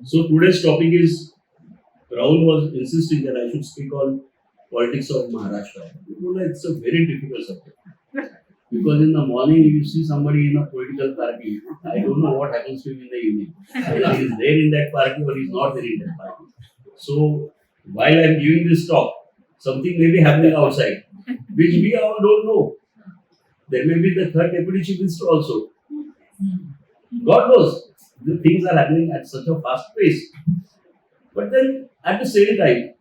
So today's topic is Rahul was insisting that I should speak on politics of Maharashtra. It's a very difficult subject because in the morning you see somebody in a political party. I don't know what happens to him in the evening. Whether he is there in that party or he is not there in that party. So while I am giving this talk, something may be happening outside, which we all don't know. There may be the third deputy chief minister also. God knows the things are happening at such a fast pace. But then at the same time,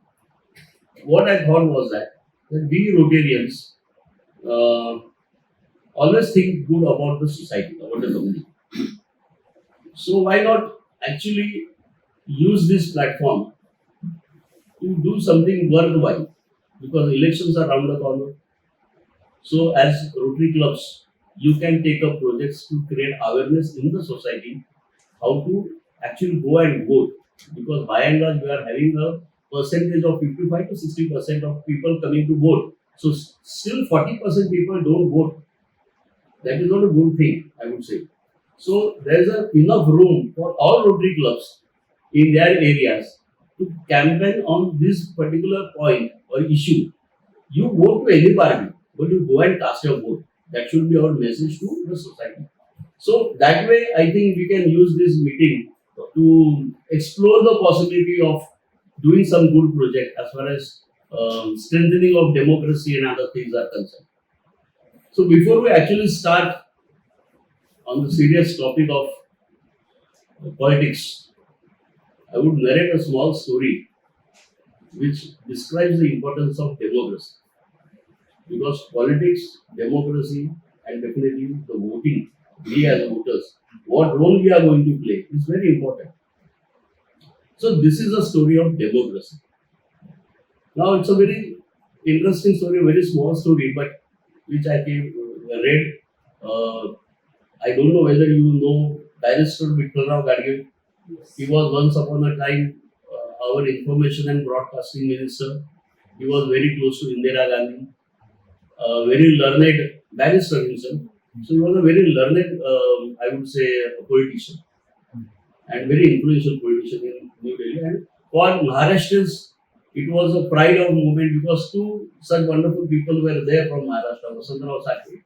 what I thought was that we Rotarians always think good about the society, about the community. So why not actually use this platform to do something worthwhile? Because elections are around the corner. So as Rotary clubs, you can take up projects to create awareness in the society how to actually go and vote. Because by and large, we are having a percentage of 55 to 60% of people coming to vote. So still 40% people don't vote. That is not a good thing, I would say. So there is enough room for all Rotary clubs in their areas to campaign on this particular point or issue. You vote to any party, but you go and cast your vote. That should be our message to the society. So that way, I think we can use this meeting to explore the possibility of doing some good project as far as strengthening of democracy and other things are concerned. So before we actually start on the serious topic of politics, I would narrate a small story which describes the importance of democracy. Because politics, democracy, and definitely the voting, we as voters, what role we are going to play is very important. So this is a story of democracy. Now it's a very interesting story, a very small story, but which I read. Uh, I don't know whether you know Barrister Vittalrao Gadge. He was once upon a time our information and broadcasting minister. He was very close to Indira Gandhi, a very learned barrister himself. So he was a very learned, I would say, politician and very influential politician in New Delhi. And for Maharashtrians, it was a pride of movement because two such wonderful people were there from Maharashtra, Vasantrao Sakhe,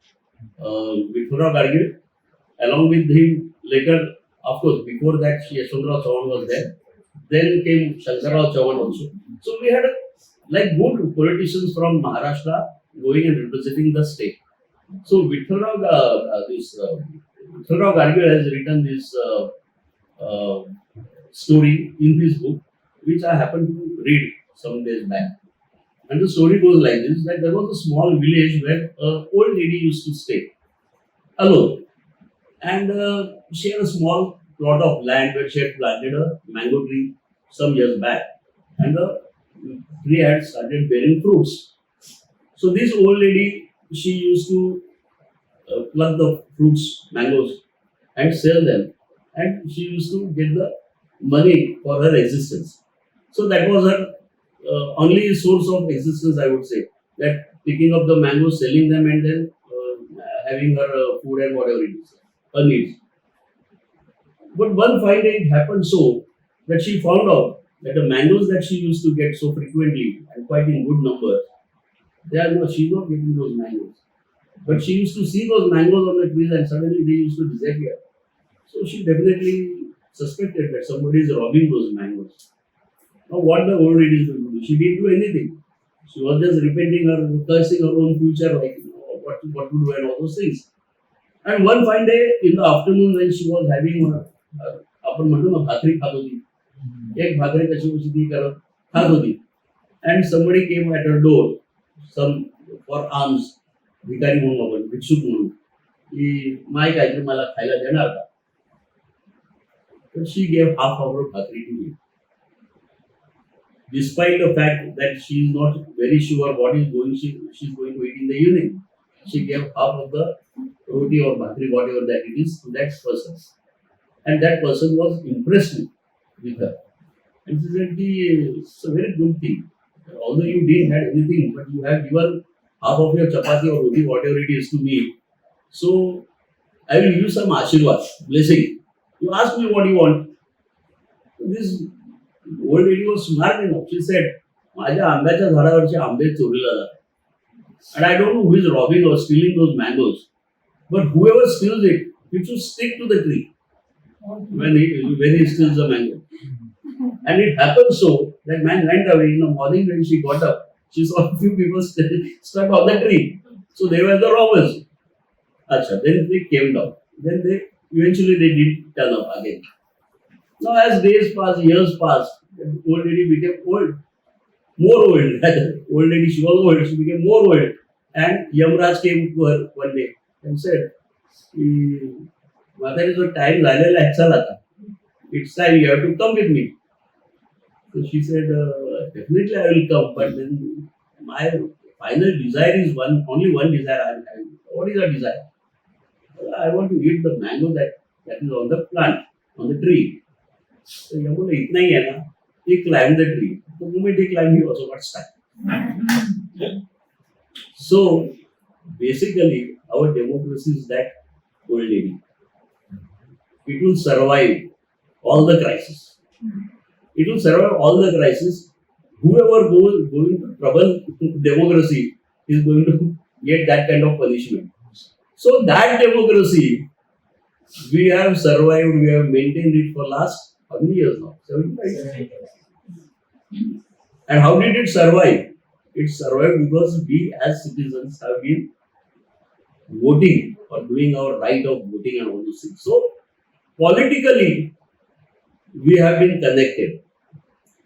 Vittalrao Gadge, along with him later, of course, before that, Yashwantrao Chavan was there. Then came Shankarrao Chavan also. So we had like good politicians from Maharashtra going and representing the state. So Vittalrao Gadge has written this story in his book, which I happened to read some days back. And the story goes like this: that there was a small village where an old lady used to stay alone, and she had a small plot of land where she had planted a mango tree some years back, and the tree had started bearing fruits. So this old lady, she used to pluck the fruits, mangoes, and sell them, and she used to get the money for her existence. So that was her only source of existence, I would say. That picking up the mangoes, selling them, and then having her food and whatever it is, her needs. But one fine day it happened so that she found out that the mangoes that she used to get so frequently and quite in good numbers, she's not getting those mangoes. But she used to see those mangoes on the trees and suddenly they used to disappear. So she definitely suspected that somebody is robbing those mangoes. Now what the old lady is going to do? She didn't do anything. She was just repenting her, cursing her own future, like what to do and all those things. And one fine day in the afternoon when she was having आपण म्हणतो ना भाकरी खात होती एक भाकरी कशी कशी ती करत खात होती and somebody came at her door some for alms भिकारी म्हणून आपण भिक्षुक म्हणून की माय काहीतरी मला खायला देणार का तर she gave half of her bhakri to me despite the fact that she is not very sure what is going she's going to eat in the evening. She gave half of the roti or bhakri, whatever that it is, to that person. And that person was impressed with her. And she said, it's a very good thing. Although you didn't have anything, but you have given half of your chapati or roti, whatever it is, to me. So I will use some ashirwad, blessing. You ask me what you want. This old lady was smart enough. She said, माझ्या आंब्याच्या झाडावरचे आंबे चोरीला जातात. And I don't know who is robbing or stealing those mangoes. But whoever steals it, he should stick to the tree when he steals the mango. And it happened so that man went away. In the morning when she got up, she saw a few people stuck on the tree. So they were the robbers. Acha, then they came down. Then they eventually they did turn up again. Now as days passed, years passed, the old lady became old. More old. Old lady, she was old, she became more old. And Yamraj came to her one day and said, Mataji, जो time झालेला आहे चल आता. It's time, you have to come with me. So she said, definitely I will come, but then my final desire is only one desire I am having. What is your desire? I want to eat the mango that is on the plant, on the tree. So you बोले इतना ही है ना, he climbed the tree. The moment he climbed, he also got stuck. So basically, our democracy is that old lady. It will survive all the crises. It will survive all the crises. Whoever going to trouble democracy is going to get that kind of punishment. So that democracy, we have survived, we have maintained it for last how many years now? 75 years. And how did it survive? It survived because we as citizens have been voting or doing our right of voting and all those things. So politically, we have been connected.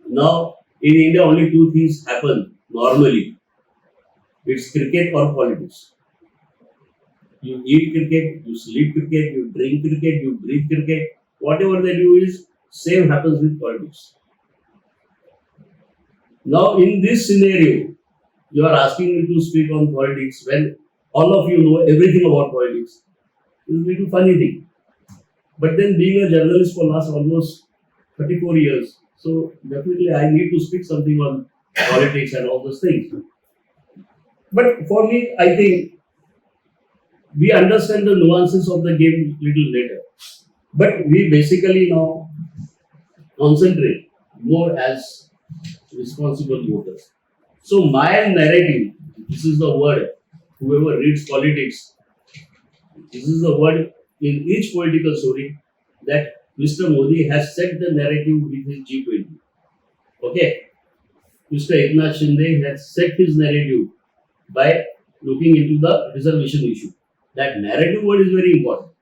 Now, in India, only two things happen normally. It's cricket or politics. You eat cricket, you sleep cricket, you drink cricket, you breathe cricket. Whatever they do is same happens with politics. Now, in this scenario, you are asking me to speak on politics when all of you know everything about politics. It's a little funny thing. But then being a journalist for last almost 34 years, so definitely I need to speak something on politics and all those things. But for me, I think we understand the nuances of the game little later. But we basically now concentrate more as responsible voters. So my narrative, this is the word, whoever reads politics, this is the word in each political story that Mr. Modi has set the narrative with his G20. Okay? Mr. Eknath Shinde has set his narrative by looking into the reservation issue. That narrative word is very important.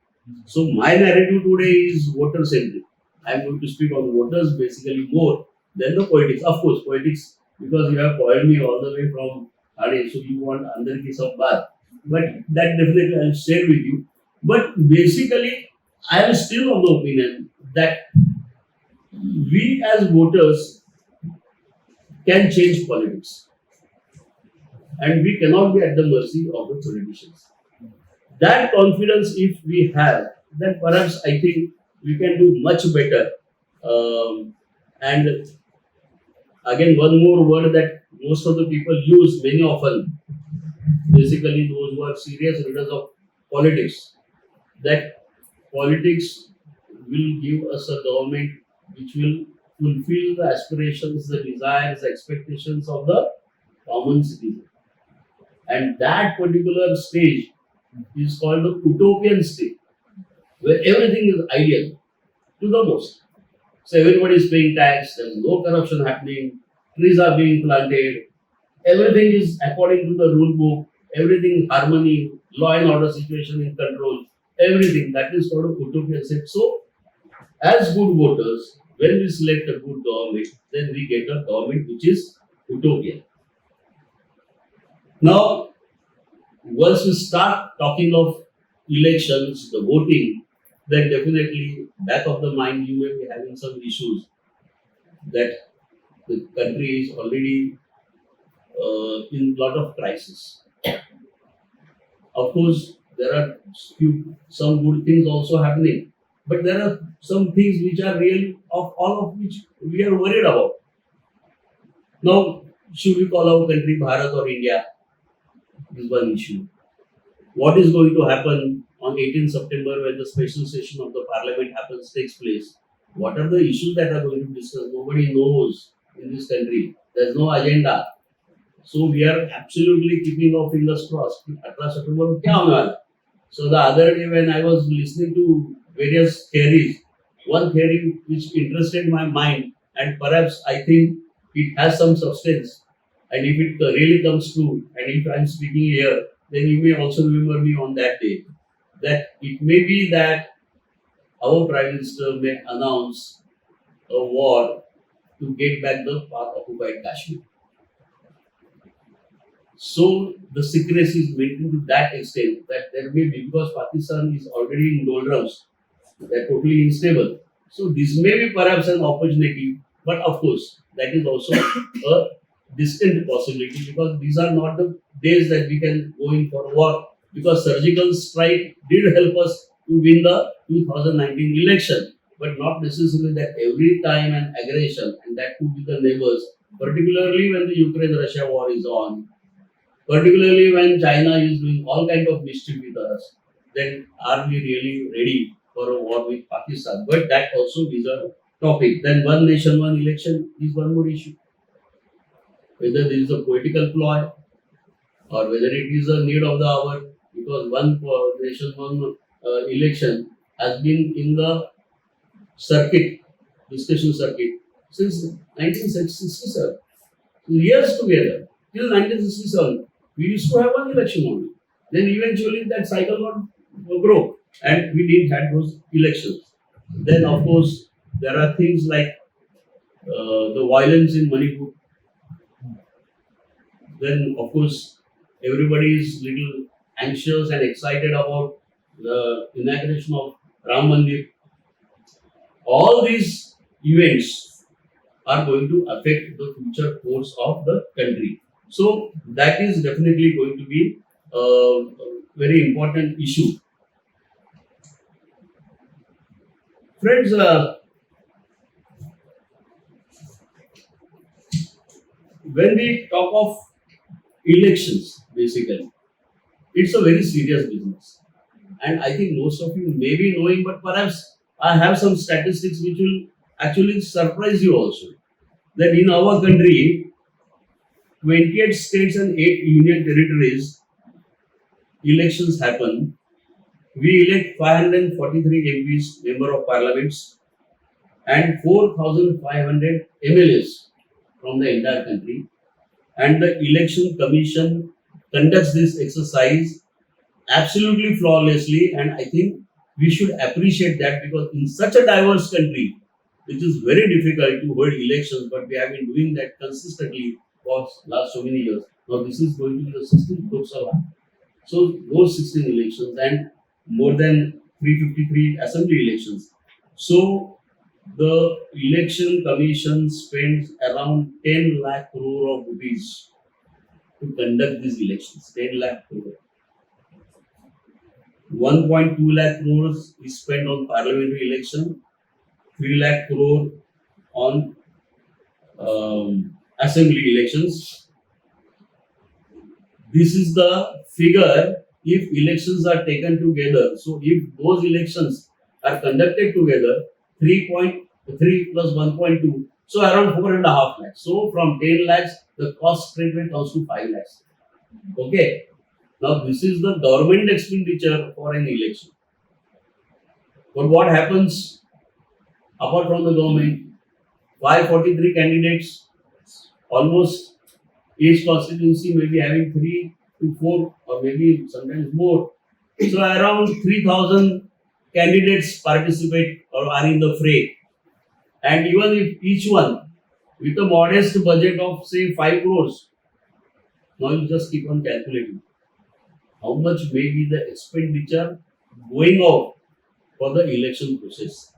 So my narrative today is voter centric. I am going to speak on voters basically more than the politics. Of course, politics, because you have called me all the way from Thane, so you want Andarki sab baat. But that definitely I will share with you. But basically, I am still of the opinion that we as voters can change politics. And we cannot be at the mercy of the politicians. That confidence, if we have, then perhaps I think we can do much better. And again, one more word that most of the people use many often, basically those who are serious readers of politics, that politics will give us a government which will fulfill the aspirations, the desires, the expectations of the common citizen. And that particular stage is called the utopian state, where everything is ideal to the most. So everybody is paying tax, there is no corruption happening, trees are being planted, everything is according to the rule book, everything harmony, law and order situation in control, everything. That is called a utopian state. So, as good voters, when we select a good government, then we get a government which is utopian. Now, once we start talking of elections, the voting, then definitely back of the mind you may be having some issues that the country is already in a lot of crisis. Of course, there are some good things also happening, but there are some things which are real, of all of which we are worried about. Now, should we call our country Bharat or India? Is one issue. What is going to happen on 18 September when the special session of the parliament takes place? What are the issues that are going to discuss? Nobody knows in this country. There's no agenda. So we are absolutely keeping our fingers crossed. 18 September को क्या होने वाला है? So the other day when I was listening to various theories, one theory which interested my mind and perhaps I think it has some substance, and if it really comes true and if I am speaking here, then you may also remember me on that day, that it may be that our Prime Minister may announce a war to get back the part occupied Kashmir. So the secrecy is maintained to that extent that there may be, because Pakistan is already in doldrums, they're totally unstable. So this may be perhaps an opportunity, but of course that is also a distant possibility, because these are not the days that we can go in for war, because surgical strike did help us to win the 2019 election, but not necessarily that every time an aggression, and that could be the neighbors, particularly when the Ukraine-Russia war is on, particularly when China is doing all kind of mischief with us, then are we really ready for a war with Pakistan? But that also is a topic. Then one nation, one election is one more issue. Whether this is a political ploy or whether it is a need of the hour, because one nation, one election has been in the circuit, discussion circuit, since 1967. Years together, till 1967, we used to have one election only. Then eventually that cycle got broke and we didn't have those elections. Then of course there are things like the violence in Manipur. Then of course everybody is little anxious and excited about the inauguration of Ram Mandir. All these events are going to affect the future course of the country. So that is definitely going to be a very important issue. Friends, when we talk of elections, basically, it's a very serious business. And I think most of you may be knowing, but perhaps I have some statistics which will actually surprise you also. That in our country, 28 states and 8 union territories, elections happen. We elect 543 MPs, Member of Parliaments, and 4,500 MLAs from the entire country. And the Election Commission conducts this exercise absolutely flawlessly, and I think we should appreciate that, because in such a diverse country, it is very difficult to hold elections, but we have been doing that consistently for last so many years. Now this is going to be the 16th Lok Sabha. So those 16 elections and more than 353 assembly elections. So the election commission spends around 10 lakh crore of rupees to conduct these elections. 10 lakh crore. 1.2 lakh crores is spent on parliamentary election, 3 lakh crore on assembly elections. This is the figure if elections are taken together. So if those elections are conducted together, 3.3 plus 1.2, so around 4.5 lakhs. So from 10 lakhs, the cost straight away comes to 5 lakhs. Okay. Now this is the government expenditure for an election. But what happens apart from the government? 543 candidates, almost each constituency may be having 3 to 4 or maybe sometimes more. So around 3,000 candidates participate or are in the fray. And even if each one with a modest budget of say 5 crores, now you just keep on calculating how much may be the expenditure going out for the election process.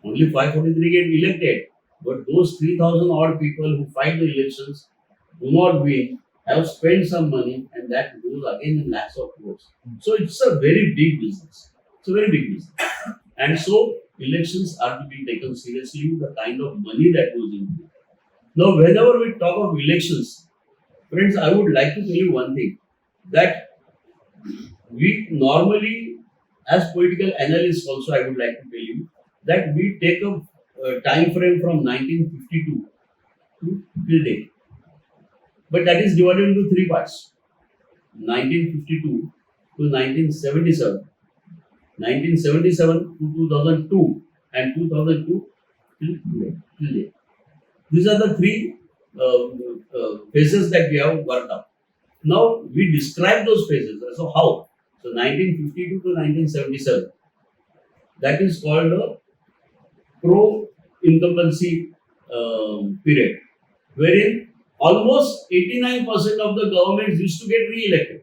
Only 543 get elected, but those 3,000 odd people who fight the elections do not win, have spent some money, and that goes again in lakhs of crores. So it's a very big business. It's a very big business. And so elections are to be taken seriously, the kind of money that goes into it. Now, whenever we talk of elections, friends, I would like to tell you one thing, that we normally, as political analysts also, I would like to tell you, that we take a time frame from 1952 to till date. But that is divided into three parts: 1952 to 1977, 1977 to 2002, and 2002 till today. Till date. These are the three phases that we have worked out. Now we describe those phases. So how? So 1952 to 1977. That is called a pro-incumbency period, wherein almost 89% of the governments used to get re-elected.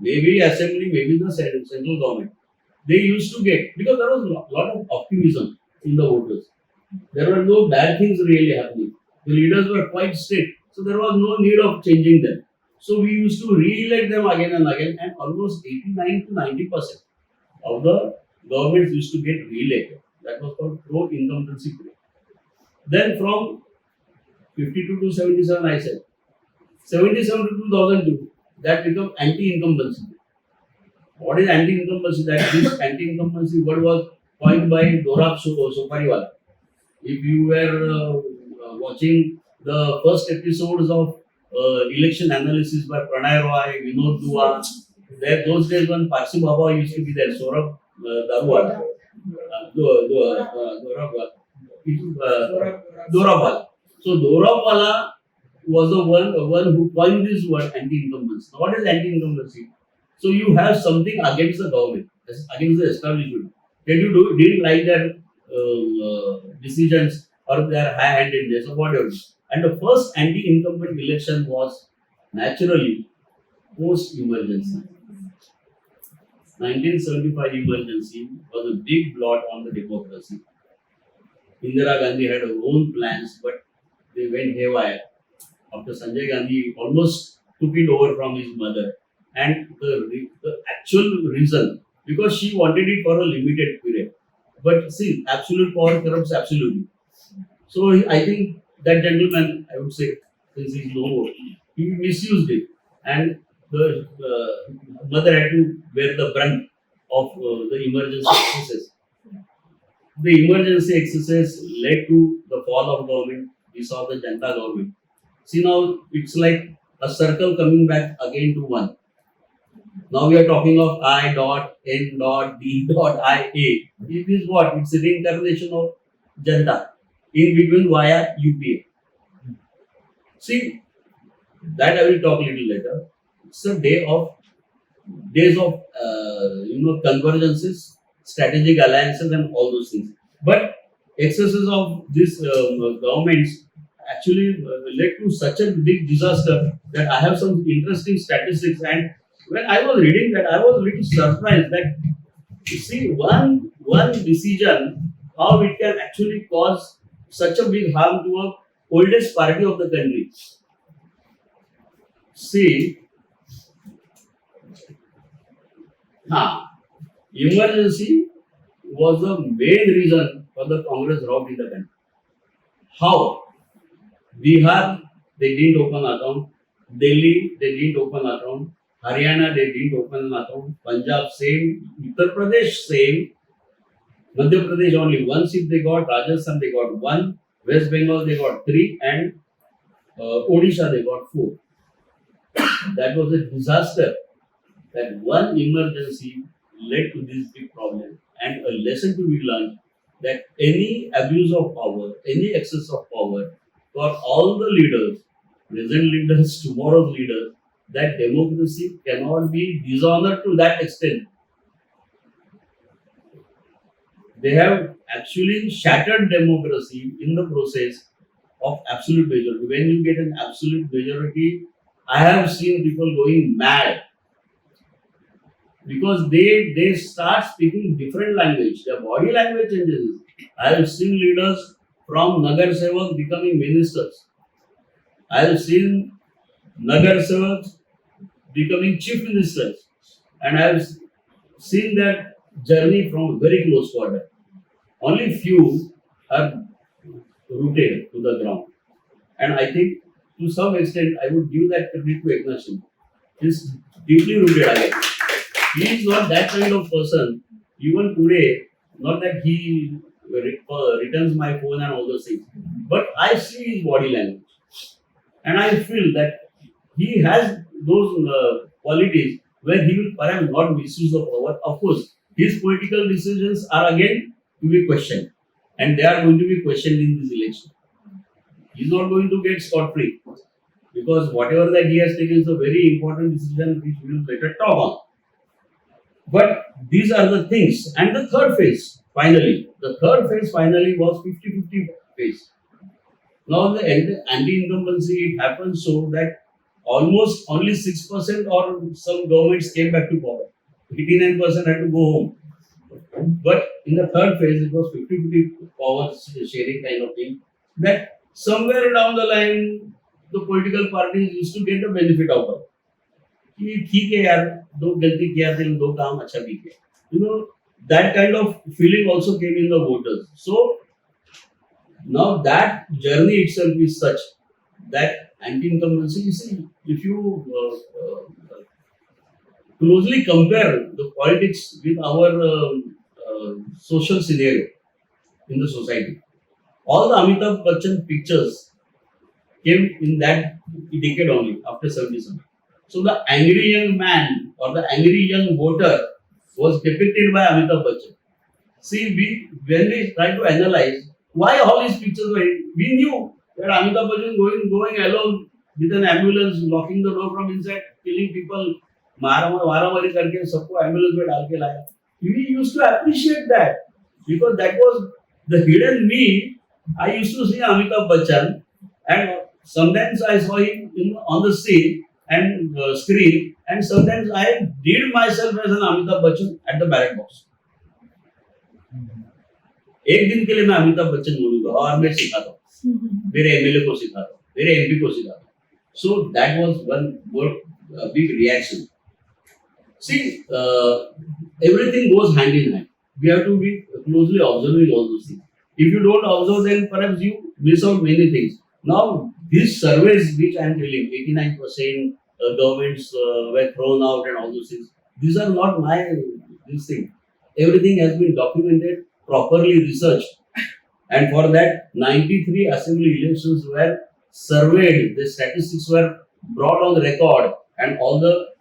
Maybe assembly, maybe the central government. They used to get, because there was a lot of optimism in the voters. There were no bad things really happening. The leaders were quite strict, so there was no need of changing them. So we used to re-elect them again and again, and almost 89 to 90% of the governments used to get re-elected. That was called pro-incumbency period. Then from 52 to 77, I said 77 to 2002, that became anti-incumbency. What is anti-incumbency? That this anti-incumbency word was coined by Dorab Sopariwala. If you were watching the first episodes of election analysis by Pranay Roy, Vinod Dua, there those days when Parsi Baba used to be there, Saurabh Daruwala, Dorabwala. So Dorabwala was the one who coined this word anti-incumbency. Now, what is anti-incumbency? So you have something against the government, against the establishment. That you didn't like their decisions or their high-handedness or whatever. And the first anti-incumbent election was naturally post-emergency. 1975 emergency was a big blot on the democracy. Indira Gandhi had her own plans, but they went haywire after Sanjay Gandhi almost took it over from his mother. And the actual reason, because she wanted it for a limited period. But see, absolute power corrupts absolutely. So I think that gentleman, I would say, since he's no more, he misused it. And the mother had to bear the brunt of the emergency excesses. The emergency excesses led to the fall of government. We saw the Janata government. See, now it's like a circle coming back again to one. Now we are talking of I dot N dot D dot I A. It is what? It's a reincarnation of Janata in between via UPA. See, that I will talk a little later. It's a days of convergences, strategic alliances, and all those things. But excesses of these governments actually led to such a big disaster that I have some interesting statistics. And when I was reading that, I was a little surprised that you see one decision, how it can actually cause such a big harm to a oldest party of the country. See, emergency was the main reason for the Congress rout in the country. How? Bihar, they didn't open account. Delhi, they didn't open account. Haryana, they didn't open an account. Punjab, same. Uttar Pradesh, same. Madhya Pradesh, only one seat they got. Rajasthan, they got one. West Bengal, they got three. And Odisha, they got four. That was a disaster. That one emergency led to this big problem. And a lesson to be learned that any abuse of power, any excess of power, for all the leaders, present leaders, tomorrow's leaders, that democracy cannot be dishonored to that extent. They have actually shattered democracy in the process of absolute majority. When you get an absolute majority, I have seen people going mad because they start speaking different language. Their body language changes. I have seen leaders from Nagar Sevak becoming ministers. I have seen Nagar Sevaks becoming chief ministers, and I have seen that journey from very close quarter. Only few are rooted to the ground, and I think to some extent I would give that credit to Eknath. He is deeply rooted again. He is not that kind of person. Even today, not that he returns my phone and all those things. But I see his body language and I feel that he has those qualities where he will perhaps not misuse the power. Of course, his political decisions are again to be questioned, and they are going to be questioned in this election. He is not going to get scot free because whatever that he has taken is a very important decision which we will later talk on. But these are the things. And the third phase, finally, was 50-50 phase. Now the anti-incumbency, it happened so that almost only 6% or some governments came back to power. 89% had to go home. But in the third phase, it was 50-50 power sharing kind of thing. That somewhere down the line, the political parties used to get the benefit out of it. कि ठीक है यार दो गलती किया थे दो काम अच्छा भी किया that kind of feeling also came in the voters. So now that journey itself is such that anti-incumbency, you see, if you closely compare the politics with our social scenario in the society, all the Amitabh Bachchan pictures came in that decade only after 77. So the angry young man or the angry young voter was depicted by Amitabh Bachchan. See, when we try to analyze why all these pictures were, we knew that Amitabh Bachchan going alone with an ambulance, locking the door from inside, killing people, मारामारी करके सबको ambulance में डाल के लाया. We used to appreciate that because that was the hidden me. I used to see Amitabh Bachchan, and sometimes I saw him on the scene and screen, and sometimes I did myself as an Amitabh Bachchan at the ballot box. एक दिन के लिए मैं अमिताभ बच्चन बोलूंगा और मैं सिखाता हूँ मेरे एमएलए को सिखाता हूँ मेरे एमपी को सिखाता हूँ. So that was one more big reaction. See, everything goes hand in hand. We have to be closely observing all those things. If you don't observe, then perhaps you miss out many things. Now, these surveys which I am telling, 89% governments were thrown out and all those things. These are not this thing. Everything has been documented, properly researched, and for that 93 assembly elections were surveyed, the statistics were brought on the record, and all the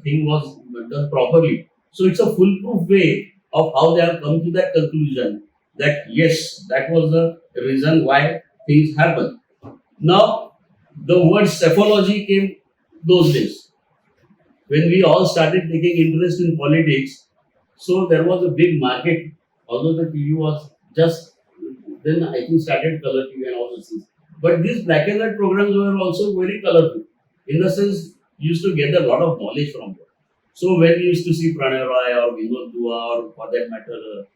thing was done properly. So it's a foolproof way of how they have come to that conclusion that yes, that was the reason why things happen. Now, the word psephology came those days when we all started taking interest in politics. So there was a big market, although the TV was just then I think started color TV and all those things. But these black and white programs were also very colorful. In the sense, you used to get a lot of knowledge from them. So when you used to see Pranay Roy or Vinod Dua or for that matter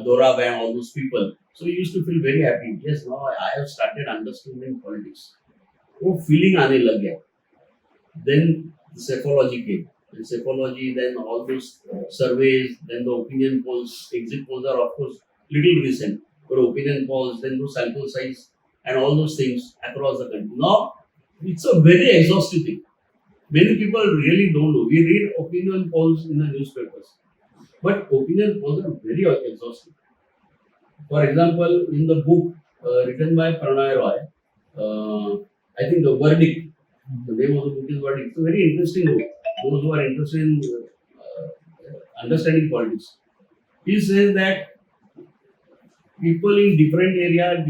Dora and all those people, so you used to feel very happy. Yes, now I have started understanding politics. Oh, feeling aane lag gaya. Then the psephology came. The psephology, then all those surveys, then the opinion polls, exit polls are of course little recent. But opinion polls, then those sample size and all those things across the country. Now, it's a very exhaustive thing. Many people really don't know. We read opinion polls in the newspapers, but opinion polls are very exhaustive. For example, in the book written by Pranay Roy, I think the verdict, the name of the book is Verdict. It's a very interesting book. Those who are interested in understanding politics. He says that people in different area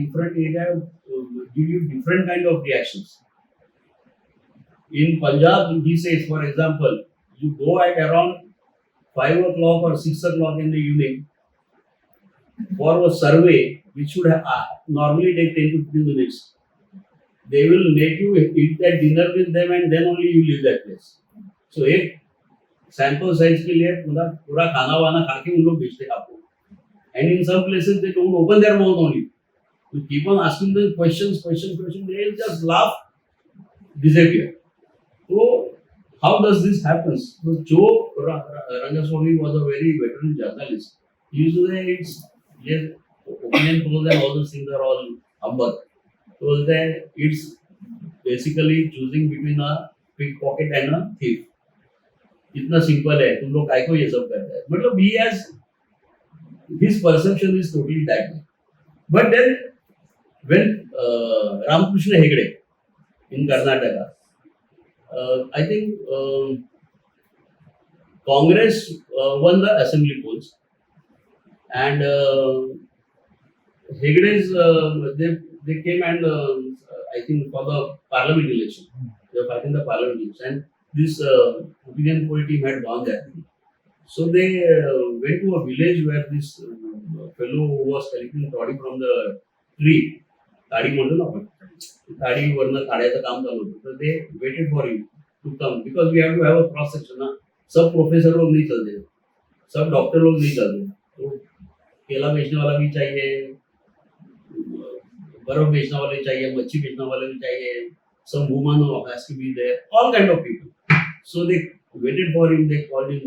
give you different kind of reactions. In Punjab, he says, for example, you go at around 5 o'clock or 6 o'clock in the evening for a survey which should have normally take 10 to 15 minutes. They will make you eat that dinner with them and then only you leave that place. So एक sample size के लिए पूरा खाना वाना खा के उन लोग बेचते हैं आपको. And in some places they don't open their mouth only. You keep on asking them questions, they will just laugh, disappear. So how does this happen? So Joe Rangaswamy was a very veteran journalist. He used to say yes, opinion polls and all those things are all humbug. So then it's basically choosing between a pickpocket and a thief. इतना simple है तुम लोग काय को ये सब करते हैं मतलब he has His perception is totally that way. But then when Ramakrishna Hegde in Karnataka, I think Congress won the assembly polls, and Hegde's they came and I think for the parliament election, they were fighting the parliament election, and this opinion poll team had gone there. So they went to a village where this fellow who was collecting toddy from the tree, ताडी म्हणतो ना आपण ताडीवरनं काढायचं काम चालू होतं तर ते waited for you to come because we have to have a cross section ना सब प्रोफेसर लोग नहीं चलते सब डॉक्टर लोग नहीं चलते तो केला बेचने वाला भी चाहिए बर्फ बेचने वाले चाहिए मच्छी बेचने वाले भी चाहिए some woman has to be there all kind of people so they waited for him they called him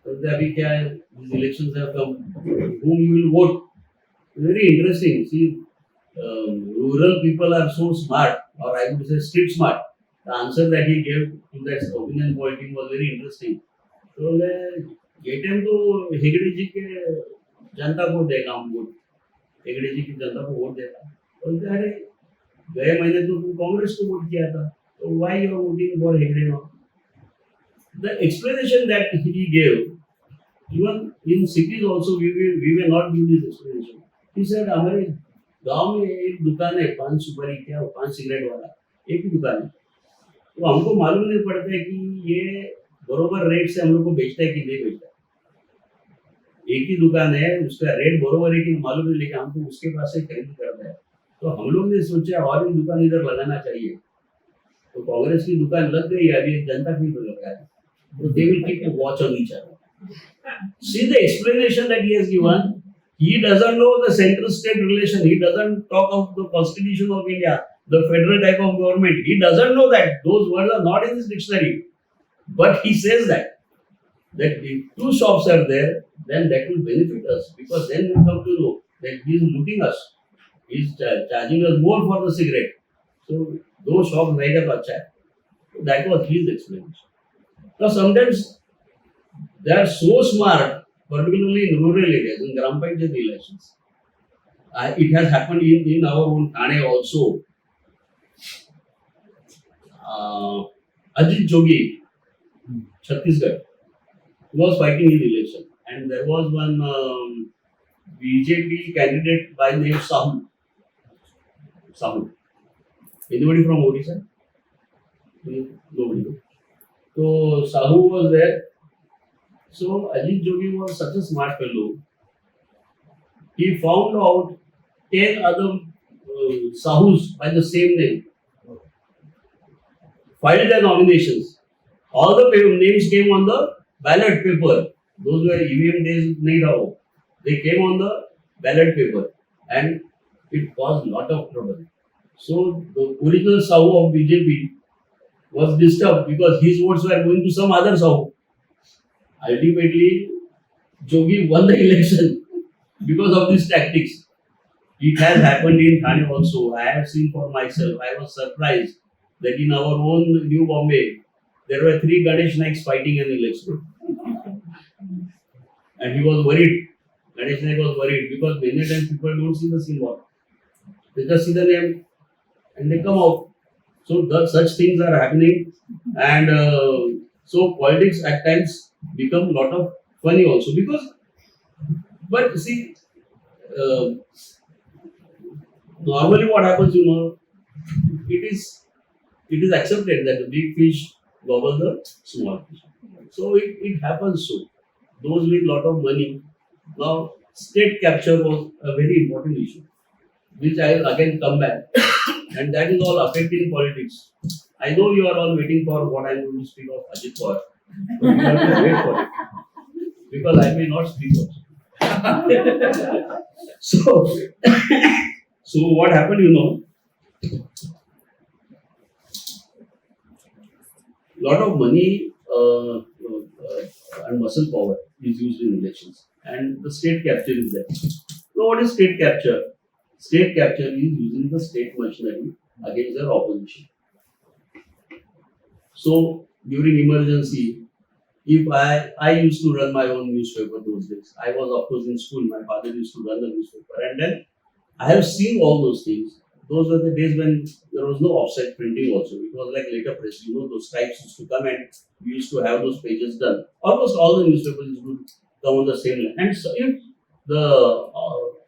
so अभी क्या है these elections have come whom you will vote very interesting see rural people are so smart or I would say street smart the answer that he gave to that opinion poll team was very interesting so ये time तो हेगड़े जी के जनता को देगा हम vote Hegde जी की जनता को vote देगा बोलते अरे गए महीने तो तुम कांग्रेस को वोट किया था तो why you are voting for Hegde now the explanation that he gave even in cities also we will not give this explanation he said हमारे गांव में एक दुकान है पान सुपारी क्या पान सिगरेट वाला एक ही दुकान है तो हमको मालूम नहीं पड़ता है कि ये बरोबर रेट से हम लोग को बेचता है कि नहीं बेचता एक ही दुकान है उसका रेट बरोबर है कि मालूम नहीं लेकिन हमको उसके पास से खरीद करता है तो हम लोग ने सोचा और एक दुकान इधर लगाना चाहिए तो कांग्रेस की दुकान लग गई अभी जनता की तो लगा है तो they will keep a watch on each other see the explanation that he has given he doesn't know the central state relation he doesn't talk of the constitution of India the federal type of government he doesn't know that those words are not in his dictionary but he says that if two shops are there then that will benefit us because then we come to know that he is looting us he is charging us more for the cigarette so those shops रहेगा तो अच्छा है so that was his explanation now sometimes they are so smart particularly in rural areas in Gram Panchayat elections it has happened in our own Thane also Ajit Jogi Chhattisgarh was fighting his election and there was one BJP candidate by name Sahu. Anybody from Odisha? Nobody. So Sahu was there. So Ajit Jogi was such a smart fellow. He found out 10 other Sahus by the same name. Filed their nominations. All the names came on the ballot paper. Those were EVM days nahi raho. They came on the ballot paper and it caused lot of trouble. So the original Sahu of BJP was disturbed because his votes were going to some other Sahu. Ultimately, Jogi won the election because of these tactics. It has happened in Thane also. I have seen for myself. I was surprised that in our own New Bombay, there were 3 Ganesh Naiks fighting an election. And he was worried. Ganesh Naik was worried because many times people don't see the symbol. They just see the name and they come out. So such things are happening. And so politics at times become a lot of funny also because but see normally what happens it is accepted that the big fish gobble the small fish so it happens so those with lot of money now state capture was a very important issue which I will again come back and that is all affecting politics I know you are all waiting for what I am going to speak of Ajit Pawar but you have to wait for it because I may not speak also. so what happened lot of money and muscle power is used in elections and the state capture is there. So what is state capture? State capture is using the state machinery against their opposition. So during emergency If I used to run my own newspaper those days. I was of course in school. My father used to run the newspaper, and then I have seen all those things. Those were the days when there was no offset printing also. It was like later press. Those types used to come and we used to have those pages done. Almost all the newspapers used to come on the same line. And so if the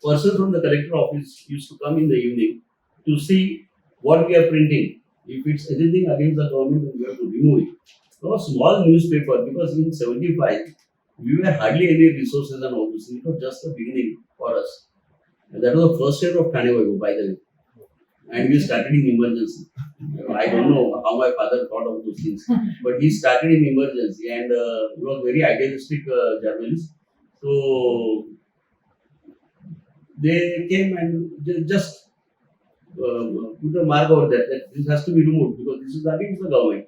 person from the collector office used to come in the evening to see what we are printing. If it's anything against the government, then we have to remove it. So a small newspaper, because in 75, we were hardly any resources and all this. It was just the beginning for us. And that was the first year of thanevaibhav, by the way. And we started in emergency. I don't know how my father thought of those things, but he started in emergency, and he was very idealistic journalist. So they came and just put a mark over there that this has to be removed because this is against the government.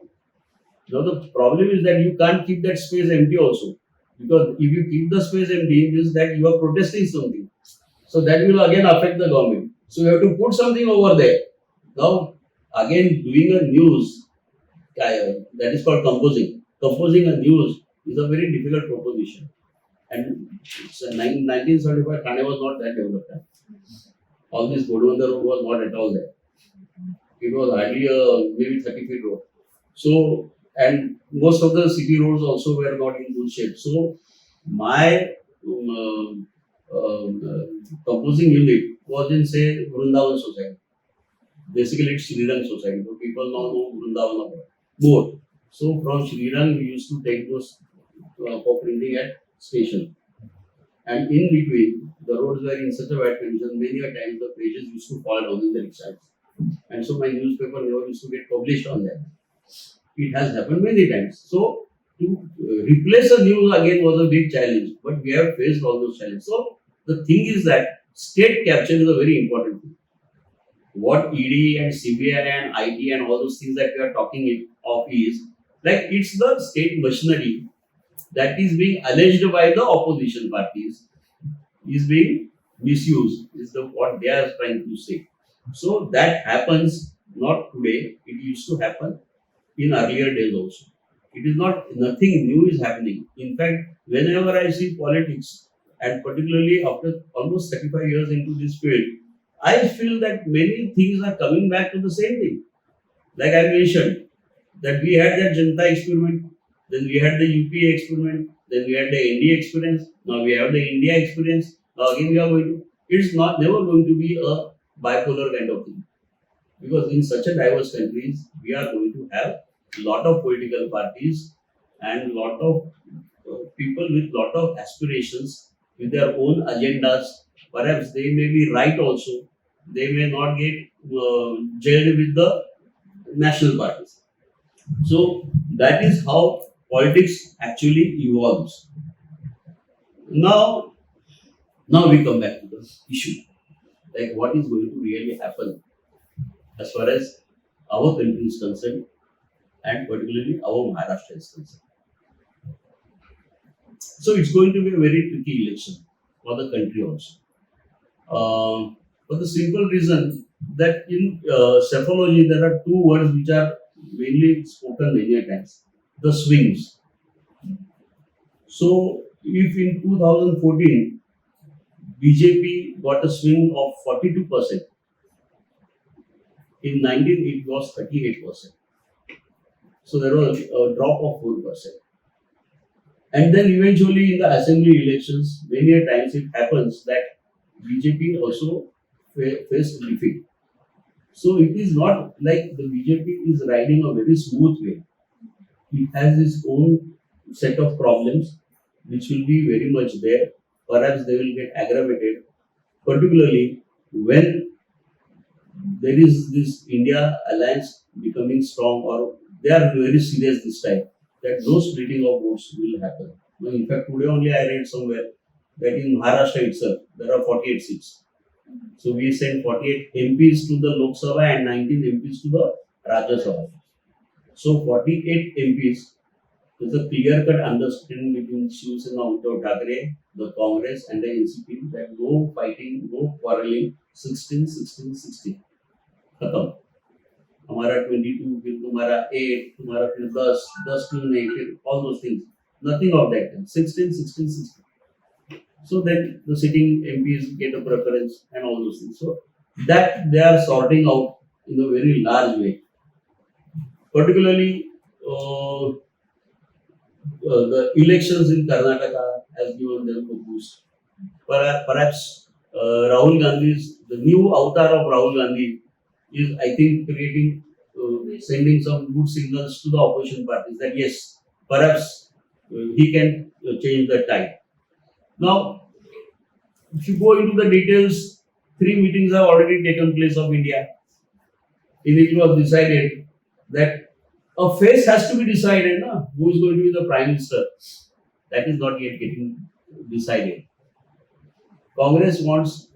Now the problem is that you can't keep that space empty also, because if you keep the space empty, it means that you are protesting something. So that will again affect the government. So you have to put something over there. Now again doing a news that is called composing. Composing a news is a very difficult proposition. And it's 1975 Thane was not that developed. All this Godwanda road was not at all there. It was hardly a maybe 30 feet road. So, and most of the city roads also were not in good shape. So, my composing unit was in, say, Vrindavan Society. Basically, it's Srirang Society, but people now know Vrindavan more. So, from Srirang, we used to take those for printing at station. And in between, the roads were in such a bad condition, many a times the pages used to fall down in the rickshaws. And so my newspaper never used to get published on that. It has happened many times. So to replace a news again was a big challenge, but we have faced all those challenges. So the thing is that state capture is a very important thing. What ED and CBI and IT and all those things that we are talking of is like it's the state machinery that is being alleged by the opposition parties is being misused, is the what they are trying to say. So that happens not today, it used to happen in earlier days also. It is not nothing new is happening. In fact, whenever I see politics, and particularly after almost 35 years into this field, I feel that many things are coming back to the same thing. Like I mentioned, that we had that Janta experiment, then we had the UPA experiment, then we had the NDA experience, now we have the India experience, now again we are going to, it's not never going to be a bipolar kind of thing. Because in such a diverse countries, we are going to have lot of political parties and lot of people with lot of aspirations with their own agendas. Perhaps they may be right also. They may not get jailed with the national parties. So that is how politics actually evolves. Now, now we come back to the issue, like what is going to really happen as far as our country is concerned, and particularly our Maharashtra is concerned. So it's going to be a very tricky election for the country also. For the simple reason that in psephology there are two words which are mainly spoken many times: the swings. So if in 2014 BJP got a swing of 42%, in 19 it was 38%. So there was a drop of 4%. And then eventually in the assembly elections, many a times it happens that BJP also faced defeat. So it is not like the BJP is riding a very smooth way. It has its own set of problems which will be very much there. Perhaps they will get aggravated, particularly when there is this India alliance becoming strong, or they are very serious this time that no splitting of votes will happen. Now, in fact, today only I read somewhere that in Maharashtra itself there are 48 seats. So we sent 48 MPs to the Lok Sabha and 19 MPs to the Rajya Sabha. So 48 MPs, there's a clear-cut understanding between Shiv Sena, Uddhav Thackeray, the Congress and the NCP that no fighting, no quarreling, 16, 16, 16. खत्म. हमारा 22, फिर तुम्हारा 8, तुम्हारा फिर 10, 10 क्यों नहीं, फिर all those things. Nothing of that. 16, 16, 16. So then the sitting MPs get a preference and all those things. So that they are sorting out in a very large way. Particularly the elections in Karnataka has given them a boost. Perhaps Rahul Gandhi's the new avatar of Rahul Gandhi is, I think, creating sending some good signals to the opposition parties that yes, perhaps he can change the tide. Now, if you go into the details, three meetings have already taken place of India. In which it was decided that a face has to be decided, na? Who is going to be the prime minister. That is not yet getting decided. Congress wants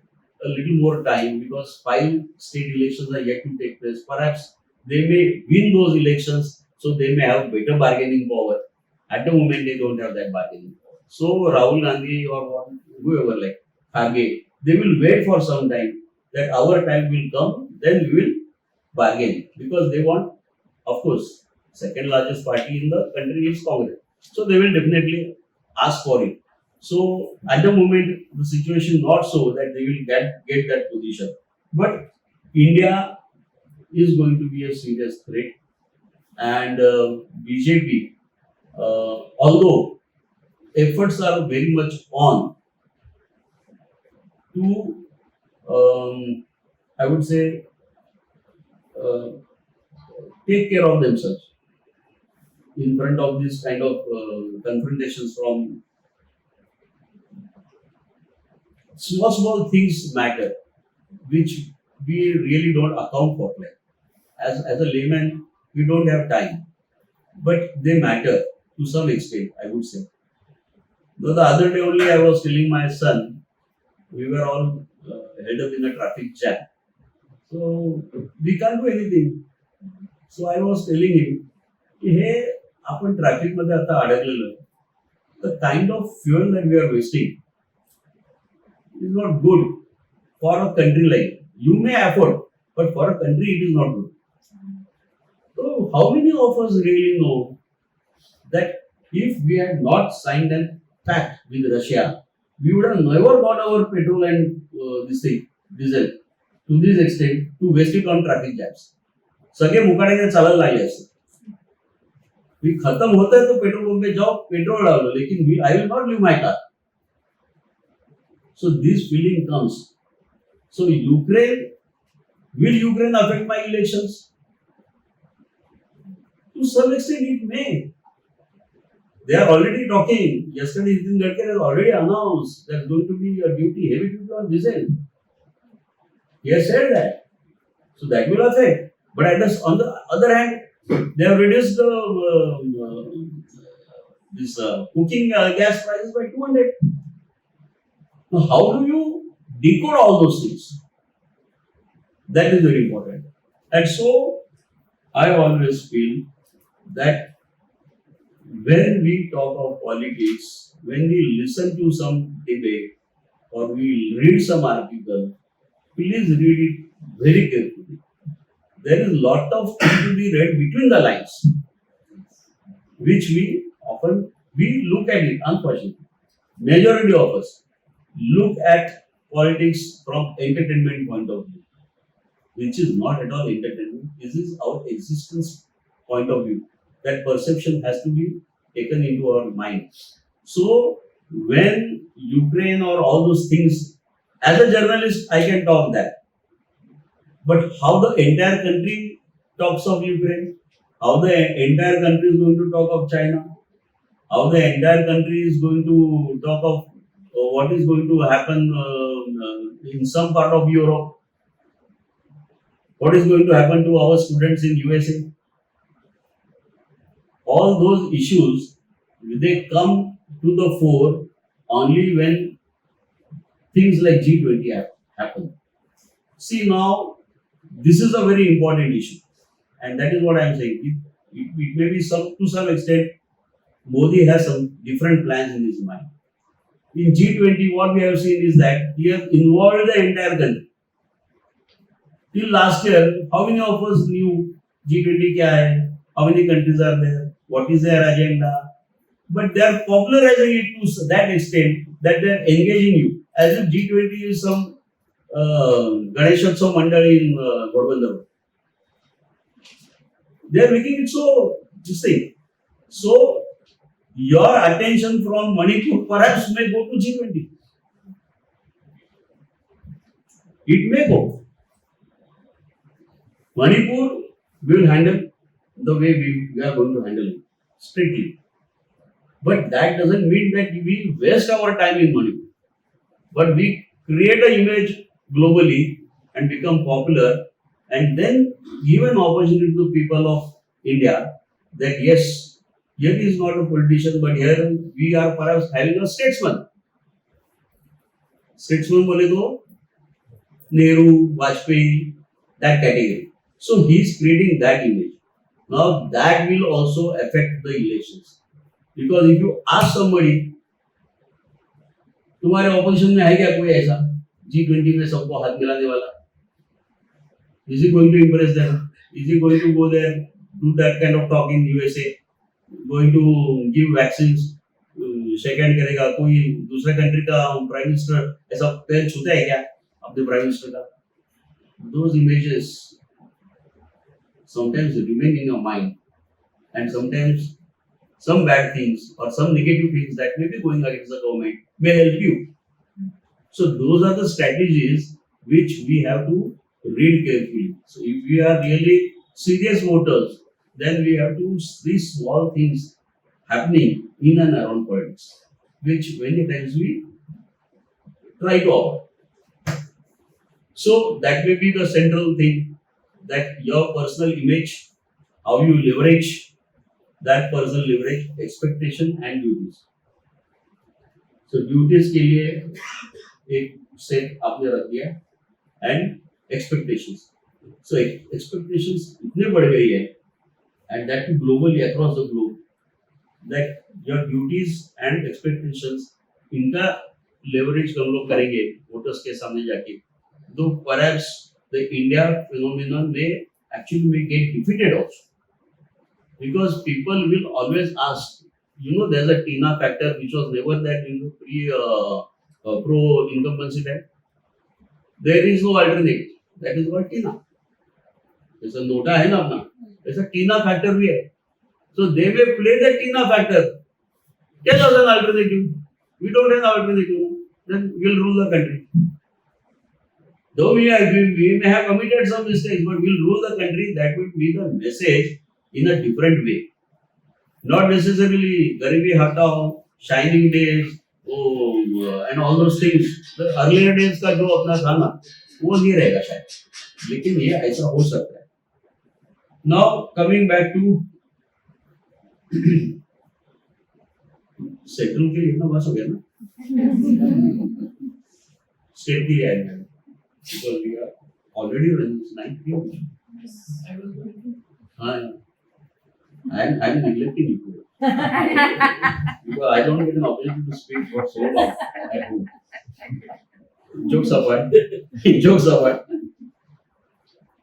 a little more time because five state elections are yet to take place. Perhaps they may win those elections, so they may have better bargaining power. At the moment, they don't have that bargaining power. So Rahul Gandhi or whoever like Kharge, they will wait for some time that our time will come, then we will bargain because they want, of course, second largest party in the country is Congress. So they will definitely ask for it. So at the moment, the situation not so that they will get that position. But India is going to be a serious threat, and BJP, although efforts are very much on to, I would say, uh, take care of themselves in front of this kind of confrontations from small things matter, which we really don't account for. Like as a layman, we don't have time, but they matter to some extent, I would say. Though the other day only I was telling my son, we were all held up in a traffic jam. So we can't do anything. So I was telling him, की हे आपण traffic मध्ये आता अडकलेलो the kind of fuel that we are wasting is not good for a country like you may afford, but for a country it is not good. So how many of us really know that if we had not signed a pact with Russia, we would have never got our petrol and this thing, diesel to this extent to waste it on traffic jams. सगळे मुकाट्याने चालायला लागले असते. We खत्म होता है तो petrol pump पे जाओ पेट्रोल डालो लेकिन I will not leave my car. So this feeling comes. So will Ukraine affect my elections? To some extent it may. They are already talking. Yesterday Nitin Gadkari has already announced there is going to be a heavy duty on diesel. He has said that. So that will affect. But on the other hand, they have reduced this cooking gas prices by 200. Now, how do you decode all those things? That is very important. And so, I always feel that when we talk of politics, when we listen to some debate or we read some article, please read it very carefully. There is a lot of things to be read between the lines, which we look at it, unfortunately. Majority of us look at politics from entertainment point of view, which is not at all entertainment. This is our existence point of view. That perception has to be taken into our mind. So when Ukraine or all those things, as a journalist, I can talk that. But how the entire country talks of Ukraine, how the entire country is going to talk of China, how the entire country is going to talk of what is going to happen in some part of Europe, what is going to happen to our students in USA. All those issues, they come to the fore only when things like G20 happen. See now, this is a very important issue, and that is what I am saying. It may be to some extent, Modi has some different plans in his mind. In G20, what we have seen is that he has involved the entire country. Till last year, how many of us knew G20 kya hai? How many countries are there? What is their agenda? but they are popularizing it to that extent that they are engaging you as if G20 is some Ganeshotsav Mandal in Ghodbunder. They are making it so this thing. So your attention from Manipur perhaps may go to G20. It may go. Manipur will handle the way we are going to handle it strictly. But that doesn't mean that we waste our time in Manipur. But we create an image globally and become popular and then give an opportunity to people of India that yes, here is not a politician, but here we are perhaps having a statesman. Statesman bole to Nehru, Vajpayee, that category. So he is creating that image. Now that will also affect the elections. Because if you ask somebody, तुम्हारे opposition में है क्या कोई ऐसा G20 में सबको हाथ मिलाने वाला? Is he going to impress them? Is he going to go there, do that kind of talk in USA? Going to give vaccines? Shake hand करेगा कोई दूसरे कंट्री का प्राइम मिनिस्टर ऐसा पैर छूता है क्या अपने प्राइम मिनिस्टर का? Those images sometimes remain in your mind, and sometimes some bad things or some negative things that may be going against the government may help you. So those are the strategies which we have to read carefully. So if we are really serious voters, then we have to see small things happening in and around politics, which many times we try to avoid. So that may be the central thing, that your personal image, how you leverage that personal leverage, expectation and duties. So duties के लिए एक set आपने रख दिया and expectations. So expectations इतने बढ़ गई है and that globally across the globe that your duties and expectations इनका leverage हम लोग करेंगे voters के सामने जाके, though perhaps the India phenomenon may actually get defeated also. Because people will always ask, there's a Tina factor which was never that pro incumbency time. There is no alternative. That is what Tina. There's a nota है ना अपना. There's a Tina factor भी है. So they may play the Tina factor. Tell us an alternative. We don't have an alternative. Then we'll rule the country. Though we may have committed some mistakes, but we'll rule the country. That will be the message. In a different way, not necessarily Garibi Hatao, Shining Days, and all those things. The earlier days का जो अपना था ना, वो नहीं रहेगा शायद, लेकिन ये ऐसा हो सकता है. Now coming back to central के लिए इतना बस हो गया ना, स्टेट के लिए आएगा, because we are already running 9 p.m. हाँ. I'm neglecting you because I don't get an opportunity to speak for so long at home. Jokes apart. Jokes apart.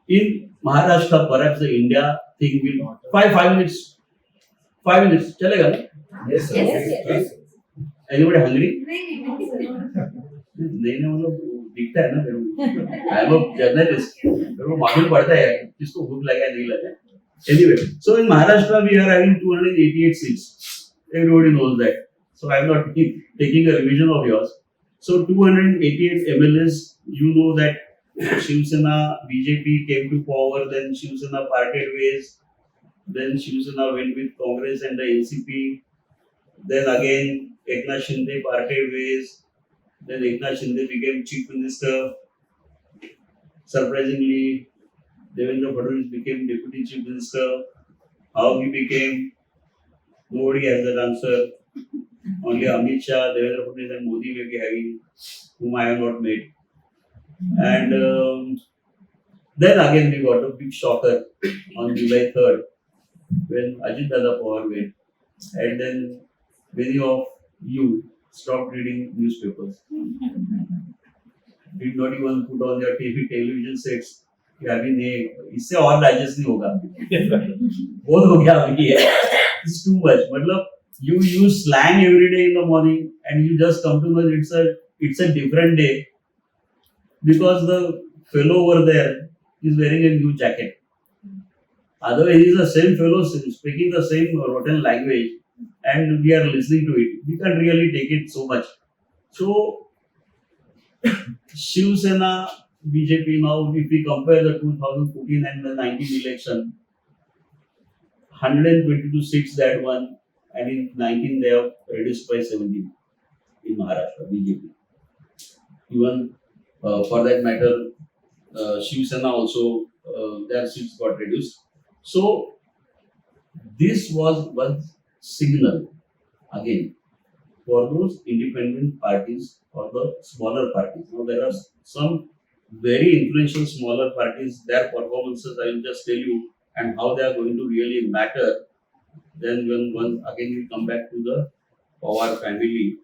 In Maharashtra, perhaps the India thing will 5 minutes. 5 minutes. चलेगा ना? Yes, sir. Yes. Anybody hungry? नहीं मतलब दिखता है ना मेरे को. I'm a journalist. मेरे को मालूम पड़ता है किसको भूख लगा है नहीं लगा. Anyway, so in Maharashtra we are having 288 seats. Everybody knows that. So I am not taking a revision of yours. So 288 MLAs, you know that Shiv Sena, BJP came to power, then Shiv Sena parted ways, then Shiv Sena went with Congress and the NCP, then again Eknath Shinde parted ways, then Eknath Shinde became Chief Minister. Surprisingly, Devendra Fadnavis became Deputy Chief Minister. How he became, nobody has that answer. Only Amit Shah, Devendra Fadnavis and Modi may be having, whom I have not met. And then again we got a big shocker on July 3rd when Ajit Dada Pawar went. And then many of you stopped reading newspapers. Did not even put on their television sets. कि अभी नहीं, इससे और digest नहीं होगा, बहुत हो गया अभी है. It's too much. मतलब You use slang every day in the morning, and you just come to know it's a different day because the fellow over there is wearing a new jacket. Otherwise, he is the same fellow speaking the same rotten language, and we are listening to it. We can't really take it so much. So, Shiv Sena, BJP now, if we compare the 2014 and the 19 election, 122 seats that won, and in 19 they have reduced by 17 in Maharashtra, BJP. Even for that matter, Shiv Sena also, their seats got reduced. So, this was one signal again for those independent parties or the smaller parties. Now there are some very influential smaller parties, their performances I will just tell you and how they are going to really matter. Then when once again we come back to the Pawar family.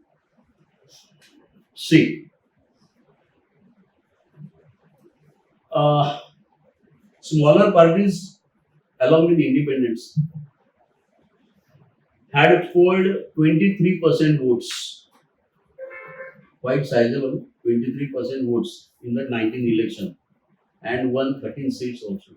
See, uh, smaller parties along with independents had polled 23% votes, quite sizable, 23% votes in the 19 election and won 13 seats also.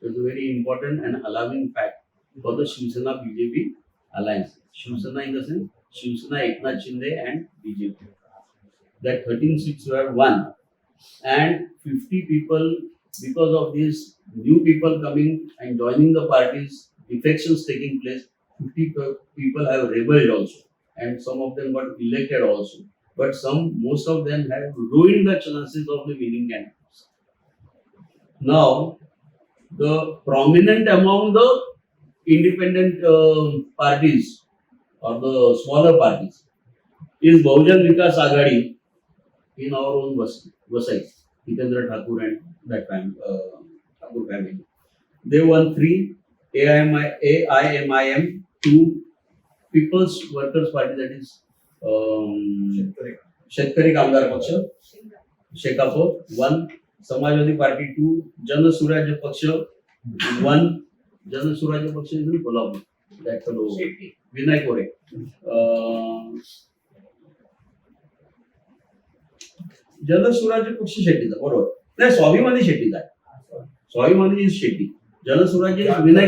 It's a very important and alarming fact for the Shiv Sena BJP alliance. Shiv Sena in the sense, Shiv Sena Eknath Shinde and BJP. That 13 seats were won and 50 people, because of these new people coming and joining the parties, defections taking place, 50 people have rebelled also, and some of them got elected also. But most of them have ruined the chances of the winning candidates. Now, the prominent among the independent parties or the smaller parties is Bahujan Vikas Aghadi in our own Vasai, Hitendra Thakur and that Thakur family. They won 3, AIMIM 2, People's Workers Party, that is Shetkari Kamdar Paksha, Shekafo 1, Samajwadi Party 2, Jan Surajya Paksha 1, Jan Surajya Paksha is in Kolhapur, that fellow Vinay Kore. जन स्वराज्य पक्ष शेट्टीचा बरोबर नाही स्वाभिमानी शेट्टीचा स्वाभिमानी is Shetty जन स्वराज्य विनय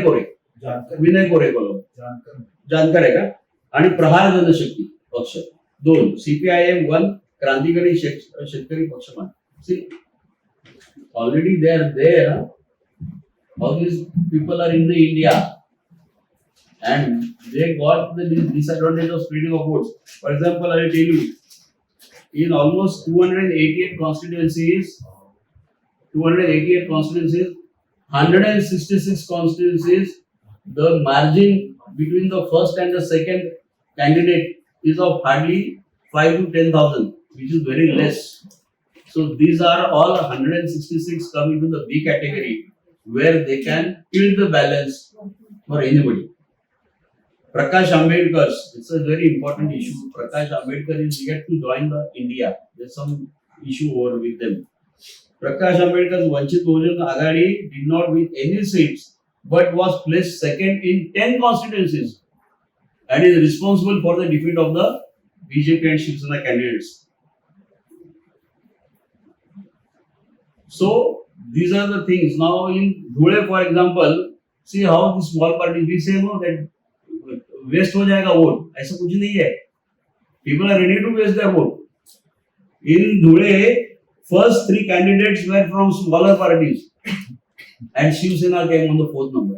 कोरे बोलो जानकर आहे का आणि प्रहार जनशक्ती पक्ष 2 CPIM 1 क्रांतिकारी Shetkari Paksha 1 see already they are there all these people are in the India and they got the disadvantage of splitting of votes. For example, I will tell you, in almost 288 constituencies, 166 constituencies, the margin between the first and the second candidate is of hardly 5 to 10,000, which is very less. So these are all 166 coming to the B category, where they can tilt the balance for anybody. Prakash Ambedkar, it's a very important issue. Prakash Ambedkar is yet to join the India. There's some issue over with them. Prakash Ambedkar's Vanchit Bahujan Aghadi did not win any seats, but was placed second in 10 constituencies and is responsible for the defeat of the BJP and Shiv Sena candidates. So these are the things. Now in Dhule, for example, see how the small party, we say no that waste हो जाएगा vote, ऐसा कुछ नहीं है. People are ready to waste their vote. In Dhule, first 3 candidates were from smaller parties and Shiv Sena came on the 4th number.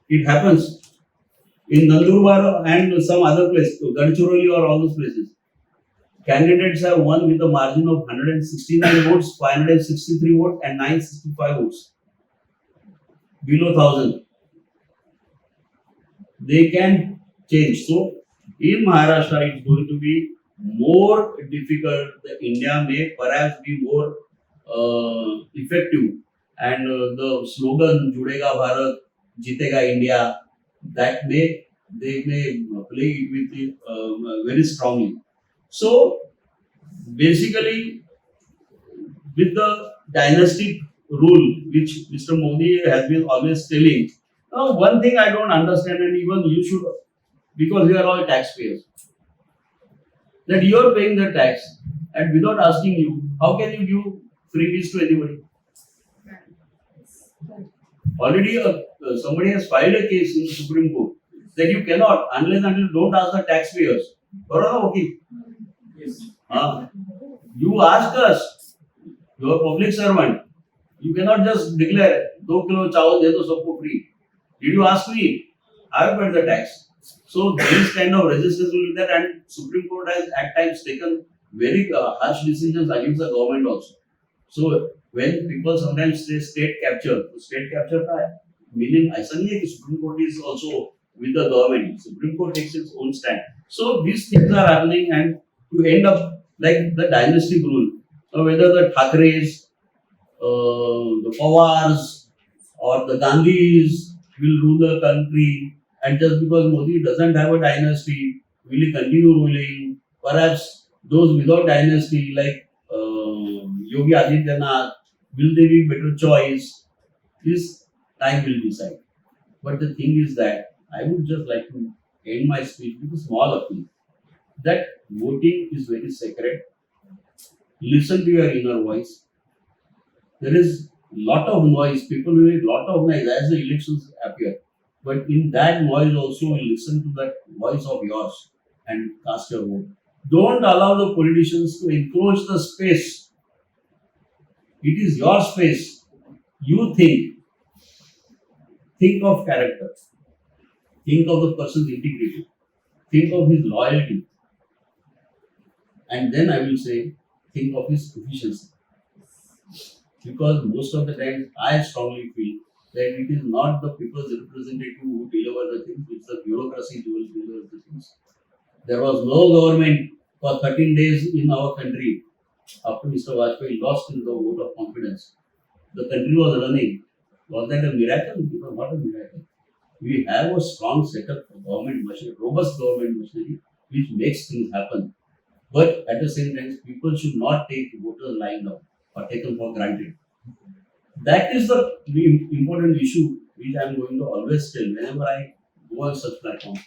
It happens in Nandurbar and some other places, Gadchiroli or all those places. Candidates have won with a margin of 169 votes, 563 votes and 965 votes. Below 1,000. They can change. So, in Maharashtra, it's going to be more difficult. The India may perhaps be more effective. And the slogan, Judega Bharat, Jitega India, that they may play it with it very strongly. So, basically, with the dynastic rule, which Mr. Modi has been always telling, Now, one thing I don't understand, and even you should, because we are all taxpayers, that you are paying the tax, and without asking you, how can you give freebies to anybody? Already, somebody has filed a case in the Supreme Court that you cannot, unless until you don't ask the taxpayers. Okay. Yes. You ask us, you are public servant. You cannot just declare 2 kilo chawal de do sabko free. Did you ask me? I have paid the tax. So this kind of resistance will be there, and Supreme Court has at times taken very harsh decisions against the government also. So when people sometimes say state capture का है, meaning ऐसा नहीं है कि Supreme Court is also with the government. Supreme Court takes its own stand. So these things are happening, and to end up like the dynastic rule. So whether the Thakeres, the Pawars, or the Gandhis will rule the country, and just because Modi doesn't have a dynasty, will he continue ruling? Perhaps those without dynasty, like Yogi Adityanath, will they be better choice? This time will decide. But the thing is that I would just like to end my speech with a small appeal that voting is very sacred. Listen to your inner voice. There is lot of noise. People will make lot of noise as the elections appear. But in that noise also listen to that voice of yours and cast your vote. Don't allow the politicians to encroach the space. It is your space. You think. Think of character. Think of the person's integrity. Think of his loyalty. And then I will say, think of his efficiency. Because most of the time, I strongly feel that it is not the people's representative who deliver the things, it's the bureaucracy who will deliver the things. There was no government for 13 days in our country after Mr. Vajpayee lost in the vote of confidence. The country was running. Was that a miracle? It was not a miracle. We have a strong setup for government machinery, robust government machinery, which makes things happen. But at the same time, people should not take voters lying down or taken for granted. That is the important issue which I am going to always tell whenever I go on such platform.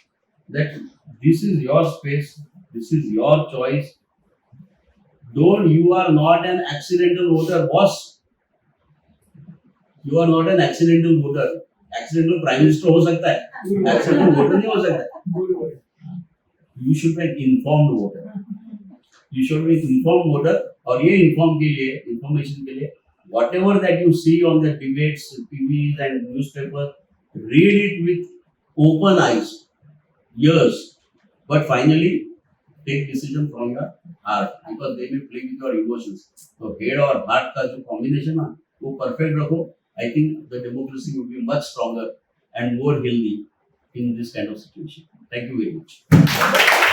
That this is your space, this is your choice. You are not an accidental voter, boss. You are not an accidental voter. Accidental prime minister हो सकता है, accidental voter नहीं हो सकता. You should be an informed voter. You should be an informed voter. और ये inform के लिए, information के लिए, whatever that you see on the debates, TVs and newspapers, read it with open eyes, ears, but finally take decision from your heart because they may play with your emotions. So head or heart का जो combination ना, वो perfect रखो. I think the democracy will be much stronger and more healthy in this kind of situation. Thank you very much.